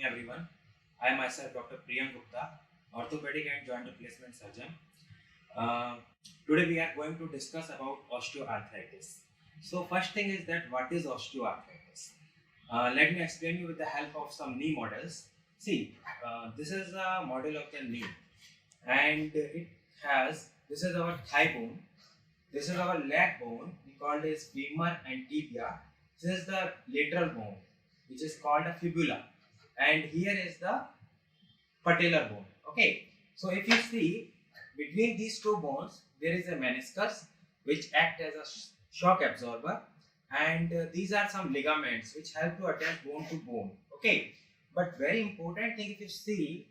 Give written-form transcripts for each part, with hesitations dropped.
Everyone. I myself, Dr. Priyank Gupta, orthopedic and joint replacement surgeon. Uh, Today we are going to discuss about osteoarthritis. So first thing is that what is osteoarthritis? Let me explain you with the help of some knee models. See, this is a model of the knee, and it has this is our thigh bone, this is our leg bone. We call this femur and tibia. This is the lateral bone, which is called a fibula, and here is the patellar bone. Okay, so if you see between these two bones, there is a meniscus which act as a shock absorber, and these are some ligaments which help to attach bone to bone. Okay, but very important thing, if you see,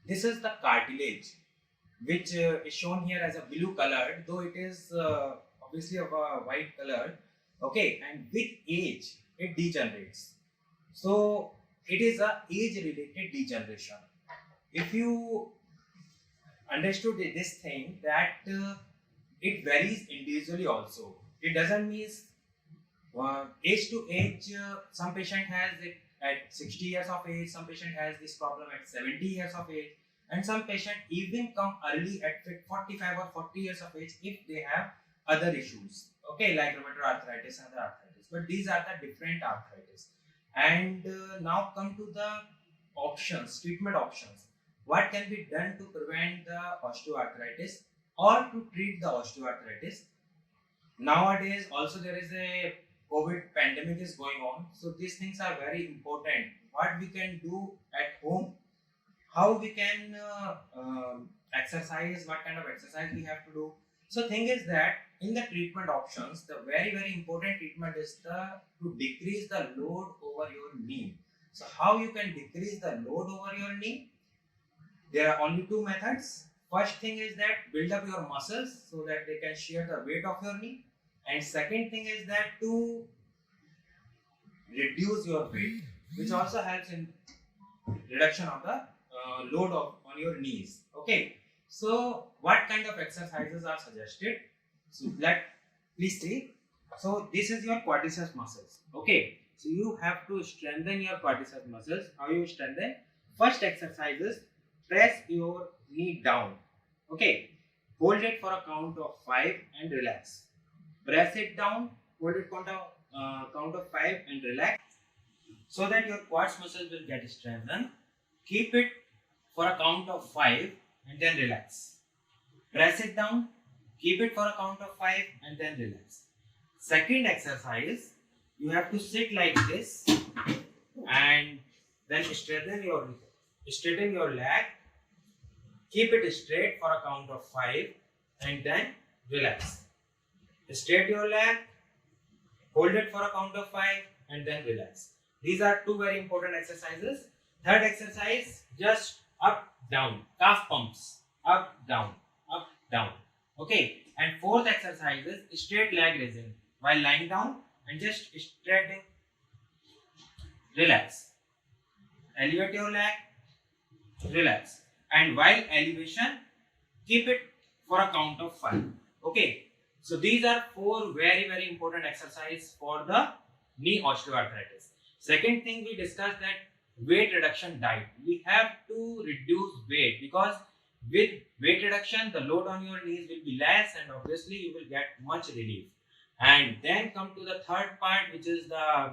this is the cartilage which is shown here as a blue colored, though it is obviously of a white color. Okay, and with age it degenerates. So it is a age related degeneration. If you understood this thing, that it varies individually also. It doesn't mean age to age. Some patient has it at 60 years of age, some patient has this problem at 70 years of age, and some patient even come early at 45 or 40 years of age if they have other issues, okay, like rheumatoid arthritis and other arthritis. But these are the different arthritis. And now come to the options, treatment options. What can be done to prevent the osteoarthritis or to treat the osteoarthritis? Nowadays also there is a COVID pandemic is going on, so these things are very important. What we can do at home, how we can exercise, what kind of exercise we have to do. So thing is that in the treatment options, the very important treatment is the to decrease the load over your knee. So how you can decrease the load over your knee? There are only two methods. First thing is that build up your muscles so that they can share the weight of your knee, and second thing is that to reduce your weight, which also helps in reduction of the load on your knees. Okay, so what kind of exercises are suggested? So please see. So this is your quadriceps muscles. Okay, so you have to strengthen your quadriceps muscles. How you strengthen? First exercise is press your knee down. Okay, hold it for a count of 5 and relax. Press it down, hold it count of 5 and relax, so that your quads muscles will get strengthened. Keep it for a count of 5 and then relax. Press it down, keep it for a count of 5 and then relax. Second exercise, you have to sit like this and then straighten your leg. Keep it straight for a count of 5 and then relax. Straight your leg, hold it for a count of 5 and then relax. These are two very important exercises. Third exercise, just up, down, calf pumps, up, down, up, down. Okay. And fourth exercise is straight leg raising while lying down and just straightening. Relax. Elevate your leg, relax. And while elevation, keep it for a count of 5. Okay. So these are four very important exercises for the knee osteoarthritis. Second thing we discussed, that weight reduction diet. We have to reduce weight, because with weight reduction the load on your knees will be less and obviously you will get much relief. And then come to the third part, which is the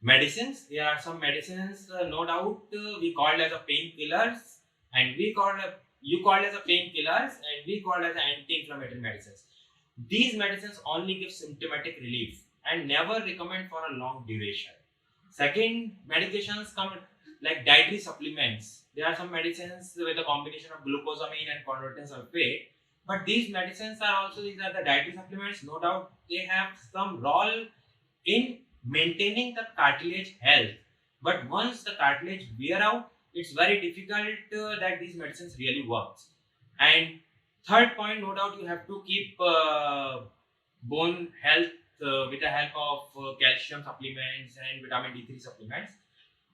medicines. There are some medicines, no doubt, we called as a painkillers, and you called as a painkillers, and we called as anti-inflammatory medicines. These medicines only give symptomatic relief and never recommend for a long duration. Second, medications come like dietary supplements. There are some medicines with a combination of glucosamine and chondroitin sulfate. But these medicines are also, these are the dietary supplements. No doubt they have some role in maintaining the cartilage health. But once the cartilage wear out, it's very difficult that these medicines really works. And third point, no doubt you have to keep bone health with the help of calcium supplements and vitamin D3 supplements.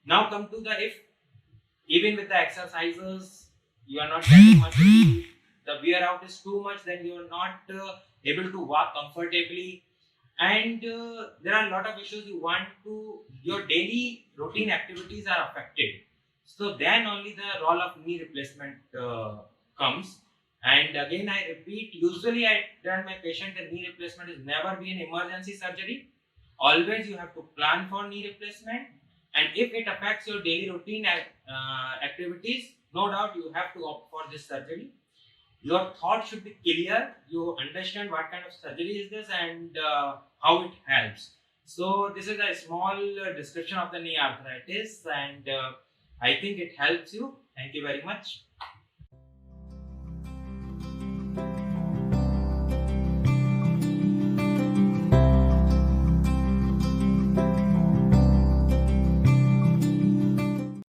Now come to the, if even with the exercises you are not getting much relief, the wear out is too much, then you are not able to walk comfortably, and there are a lot of issues you want to, your daily routine activities are affected. So then only the role of knee replacement comes. And again, I repeat, usually I tell my patient that knee replacement is never be an emergency surgery. Always you have to plan for knee replacement. And if it affects your daily routine activities, no doubt you have to opt for this surgery. Your thought should be clear. You understand what kind of surgery is this and how it helps. So this is a small description of the knee arthritis, and I think it helps you. Thank you very much.